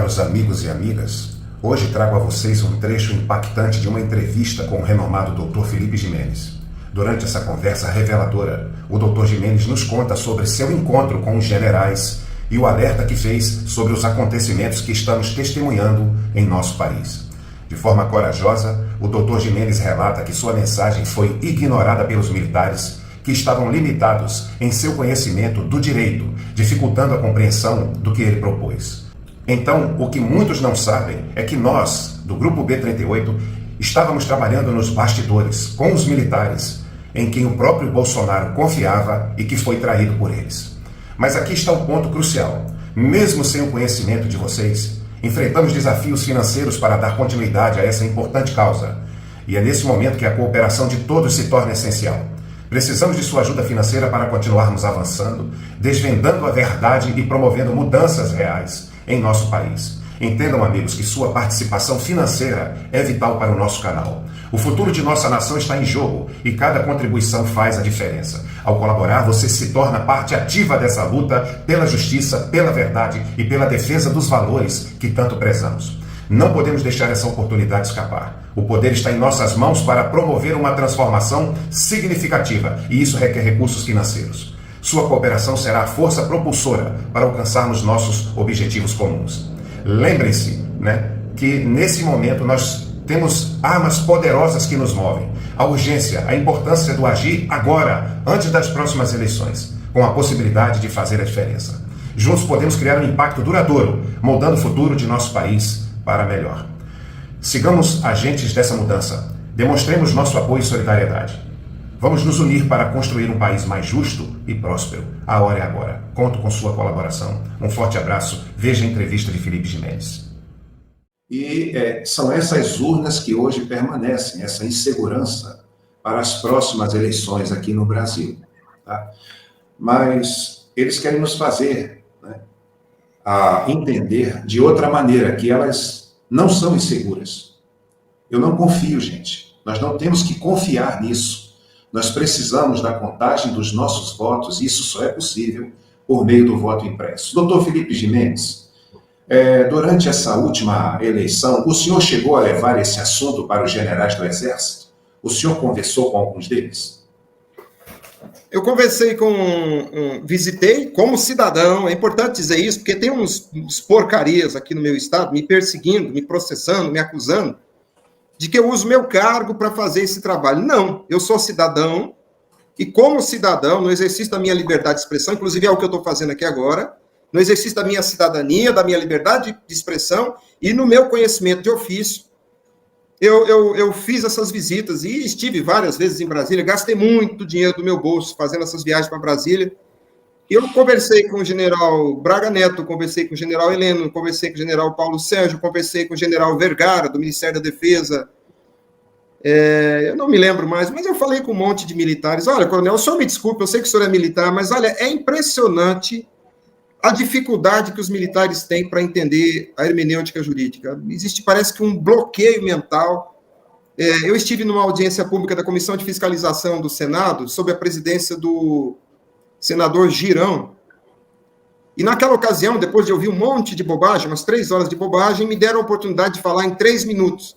caros amigos e amigas, hoje trago a vocês um trecho impactante de uma entrevista com o renomado Dr. Felipe Jimenez. Durante essa conversa reveladora, o Dr. Jimenez nos conta sobre seu encontro com os generais e o alerta que fez sobre os acontecimentos que estamos testemunhando em nosso país. De forma corajosa, o Dr. Jimenez relata que sua mensagem foi ignorada pelos militares, que estavam limitados em seu conhecimento do direito, dificultando a compreensão do que ele propôs. Então, o que muitos não sabem é que nós, do Grupo B38, estávamos trabalhando nos bastidores com os militares, em quem o próprio Bolsonaro confiava e que foi traído por eles. Mas aqui está o ponto crucial. Mesmo sem o conhecimento de vocês, enfrentamos desafios financeiros para dar continuidade a essa importante causa. E é nesse momento que a cooperação de todos se torna essencial. Precisamos de sua ajuda financeira para continuarmos avançando, desvendando a verdade e promovendo mudanças reais em nosso país. Entendam, amigos, que sua participação financeira é vital para o nosso canal. O futuro de nossa nação está em jogo e cada contribuição faz a diferença. Ao colaborar, você se torna parte ativa dessa luta pela justiça, pela verdade e pela defesa dos valores que tanto prezamos. Não podemos deixar essa oportunidade escapar. O poder está em nossas mãos para promover uma transformação significativa e isso requer recursos financeiros. Sua cooperação será a força propulsora para alcançarmos nossos objetivos comuns. Lembrem-se, que nesse momento nós temos armas poderosas que nos movem. A urgência, a importância do agir agora, antes das próximas eleições, com a possibilidade de fazer a diferença. Juntos podemos criar um impacto duradouro, moldando o futuro de nosso país para melhor. Sigamos agentes dessa mudança. Demonstremos nosso apoio e solidariedade. Vamos nos unir para construir um país mais justo e próspero. A hora é agora. Conto com sua colaboração. Um forte abraço. Veja a entrevista de Felipe Jimenez. E são essas urnas que hoje permanecem, essa insegurança para as próximas eleições aqui no Brasil. Tá? Mas eles querem nos fazer a entender de outra maneira, que elas não são inseguras. Eu não confio, gente. Nós não temos que confiar nisso. Nós precisamos da contagem dos nossos votos, e isso só é possível por meio do voto impresso. Doutor Felipe Jimenez, durante essa última eleição, o senhor chegou a levar esse assunto para os generais do Exército? O senhor conversou com alguns deles? Eu conversei visitei como cidadão, é importante dizer isso, porque tem uns porcarias aqui no meu estado me perseguindo, me processando, me acusando de que eu uso meu cargo para fazer esse trabalho. Não, eu sou cidadão e como cidadão, no exercício da minha liberdade de expressão, inclusive é o que eu estou fazendo aqui agora, no exercício da minha cidadania, da minha liberdade de expressão e no meu conhecimento de ofício, eu fiz essas visitas e estive várias vezes em Brasília, gastei muito dinheiro do meu bolso fazendo essas viagens para Brasília. Eu conversei com o general Braga Neto, conversei com o general Heleno, conversei com o general Paulo Sérgio, conversei com o general Vergara, do Ministério da Defesa. Eu não me lembro mais, mas eu falei com um monte de militares. Olha, coronel, o senhor me desculpe, eu sei que o senhor é militar, mas olha, é impressionante a dificuldade que os militares têm para entender a hermenêutica jurídica. Existe, parece que, um bloqueio mental. Eu estive numa audiência pública da Comissão de Fiscalização do Senado, sob a presidência do senador Girão, e naquela ocasião, depois de ouvir um monte de bobagem, umas 3 horas de bobagem, me deram a oportunidade de falar em 3 minutos.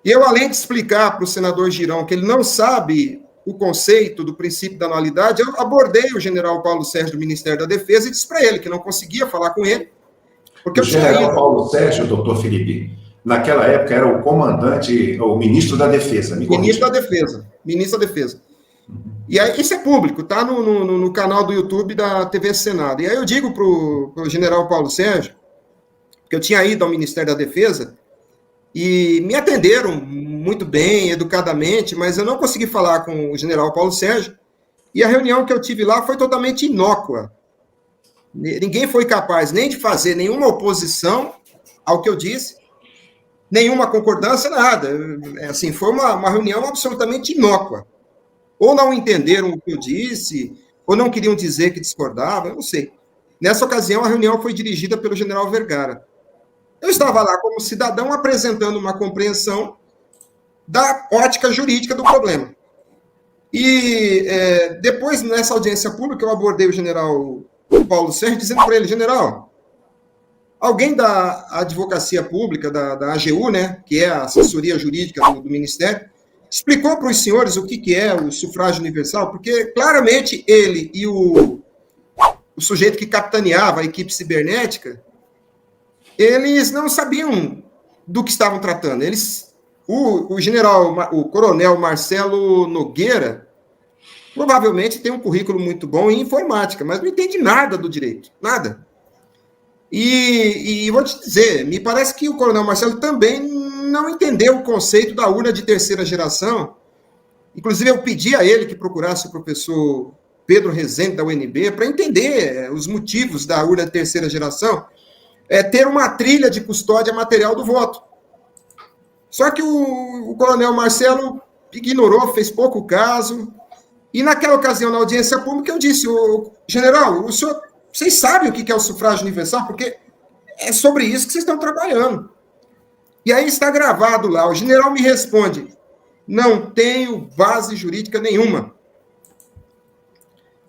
E eu, além de explicar para o senador Girão que ele não sabe o conceito do princípio da anualidade, eu abordei o general Paulo Sérgio do Ministério da Defesa e disse para ele que não conseguia falar com ele. Porque o general Paulo Sérgio, doutor Felipe, naquela época era o comandante, o ministro da Defesa. Ministro da Defesa. E aí, isso é público, tá no canal do YouTube da TV Senado. E aí eu digo para o general Paulo Sérgio, que eu tinha ido ao Ministério da Defesa, e me atenderam muito bem, educadamente, mas eu não consegui falar com o general Paulo Sérgio, e a reunião que eu tive lá foi totalmente inócua. Ninguém foi capaz nem de fazer nenhuma oposição ao que eu disse, nenhuma concordância, nada. Assim, foi uma reunião absolutamente inócua. Ou não entenderam o que eu disse, ou não queriam dizer que discordavam, eu não sei. Nessa ocasião, a reunião foi dirigida pelo general Vergara. Eu estava lá como cidadão apresentando uma compreensão da ótica jurídica do problema. E depois, nessa audiência pública, eu abordei o general Paulo Sérgio, dizendo para ele: general, alguém da advocacia pública, da AGU, né, que é a assessoria jurídica do Ministério, explicou para os senhores o que é o sufrágio universal, porque claramente ele e o sujeito que capitaneava a equipe cibernética, eles não sabiam do que estavam tratando. O coronel Marcelo Nogueira, provavelmente tem um currículo muito bom em informática, mas não entende nada do direito, nada. E vou te dizer, me parece que o coronel Marcelo também não entendeu o conceito da urna de terceira geração. Inclusive, eu pedi a ele que procurasse o professor Pedro Rezende, da UNB, para entender os motivos da urna de terceira geração, ter uma trilha de custódia material do voto. Só que o coronel Marcelo ignorou, fez pouco caso, e naquela ocasião, na audiência pública, eu disse, general, vocês sabem o que é o sufrágio universal? Porque é sobre isso que vocês estão trabalhando. E aí está gravado lá, o general me responde, não tenho base jurídica nenhuma.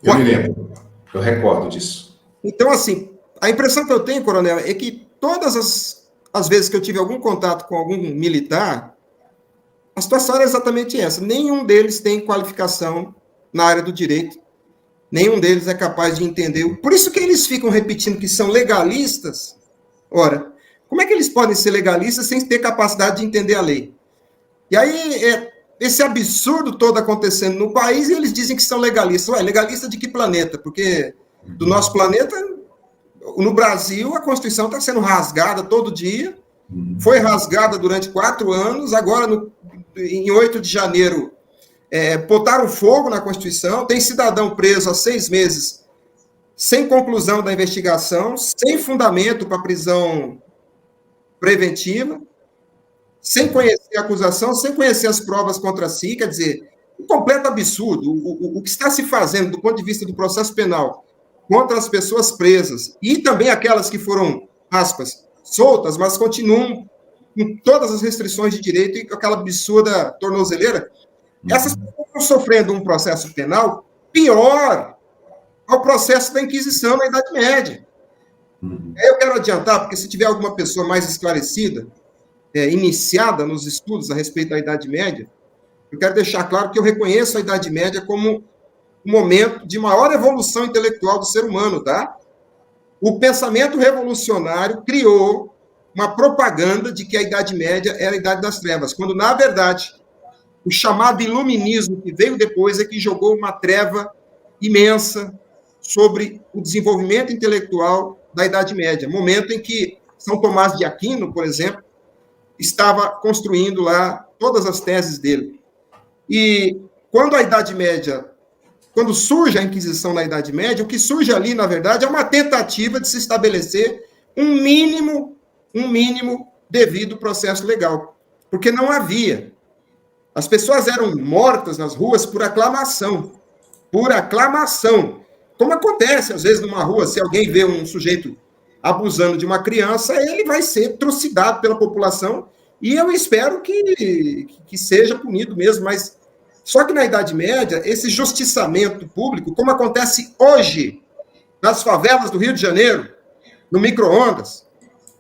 Eu me lembro, eu recordo disso. Então, assim, a impressão que eu tenho, coronel, é que todas as vezes que eu tive algum contato com algum militar, a situação era exatamente essa. Nenhum deles tem qualificação na área do direito, nenhum deles é capaz de entender. Por isso que eles ficam repetindo que são legalistas. Ora, como é que eles podem ser legalistas sem ter capacidade de entender a lei? E aí, esse absurdo todo acontecendo no país, e eles dizem que são legalistas. Ué, legalista de que planeta? Porque do nosso planeta, no Brasil, a Constituição está sendo rasgada todo dia, foi rasgada durante 4 anos, agora, em 8 de janeiro, botaram fogo na Constituição, tem cidadão preso há 6 meses, sem conclusão da investigação, sem fundamento para prisão preventiva, sem conhecer a acusação, sem conhecer as provas contra si, quer dizer, um completo absurdo. O que está se fazendo do ponto de vista do processo penal contra as pessoas presas, e também aquelas que foram, aspas, soltas, mas continuam com todas as restrições de direito e com aquela absurda tornozeleira, essas pessoas estão sofrendo um processo penal pior ao processo da Inquisição na Idade Média. Eu quero adiantar, porque se tiver alguma pessoa mais esclarecida, iniciada nos estudos a respeito da Idade Média, eu quero deixar claro que eu reconheço a Idade Média como um momento de maior evolução intelectual do ser humano, tá? O pensamento revolucionário criou uma propaganda de que a Idade Média era a Idade das Trevas, quando, na verdade, o chamado iluminismo que veio depois é que jogou uma treva imensa sobre o desenvolvimento intelectual da Idade Média, momento em que São Tomás de Aquino, por exemplo, estava construindo lá todas as teses dele. E quando a Idade Média, quando surge a Inquisição na Idade Média, o que surge ali, na verdade, é uma tentativa de se estabelecer um mínimo devido processo legal, porque não havia. As pessoas eram mortas nas ruas por aclamação, como acontece, às vezes, numa rua, se alguém vê um sujeito abusando de uma criança, ele vai ser trucidado pela população, e eu espero que seja punido mesmo, mas só que na Idade Média, esse justiçamento público, como acontece hoje nas favelas do Rio de Janeiro, no micro-ondas,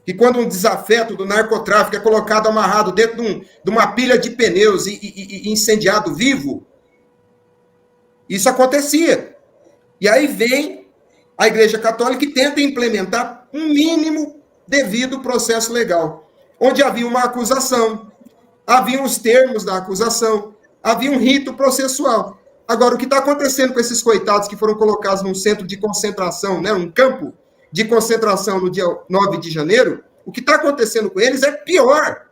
que quando um desafeto do narcotráfico é colocado amarrado dentro de uma pilha de pneus e incendiado vivo, isso acontecia. E aí vem a Igreja Católica e tenta implementar um mínimo devido processo legal, onde havia uma acusação, havia os termos da acusação, havia um rito processual. Agora, o que está acontecendo com esses coitados que foram colocados num centro de concentração, né, um campo de concentração no dia 9 de janeiro, o que está acontecendo com eles é pior.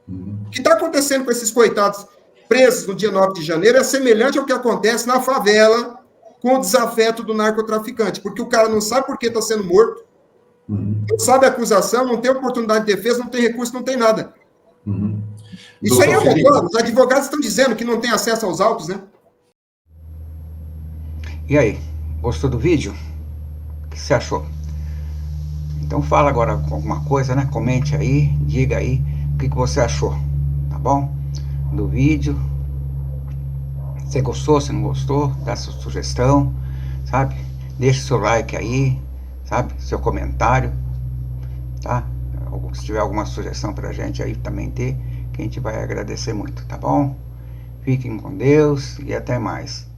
O que está acontecendo com esses coitados presos no dia 9 de janeiro é semelhante ao que acontece na favela com o desafeto do narcotraficante, porque o cara não sabe por que está sendo morto, não sabe a acusação, não tem oportunidade de defesa, não tem recurso, não tem nada. Isso aí é um. Os advogados estão dizendo que não tem acesso aos autos, né? E aí, gostou do vídeo? O que você achou? Então fala agora com alguma coisa, né? Comente aí, diga aí o que você achou, tá bom? Do vídeo. Se gostou, se não gostou, dá sua sugestão, sabe? Deixa seu like aí, sabe? Seu comentário, tá? Ou se tiver alguma sugestão pra gente aí também ter, que a gente vai agradecer muito, tá bom? Fiquem com Deus e até mais.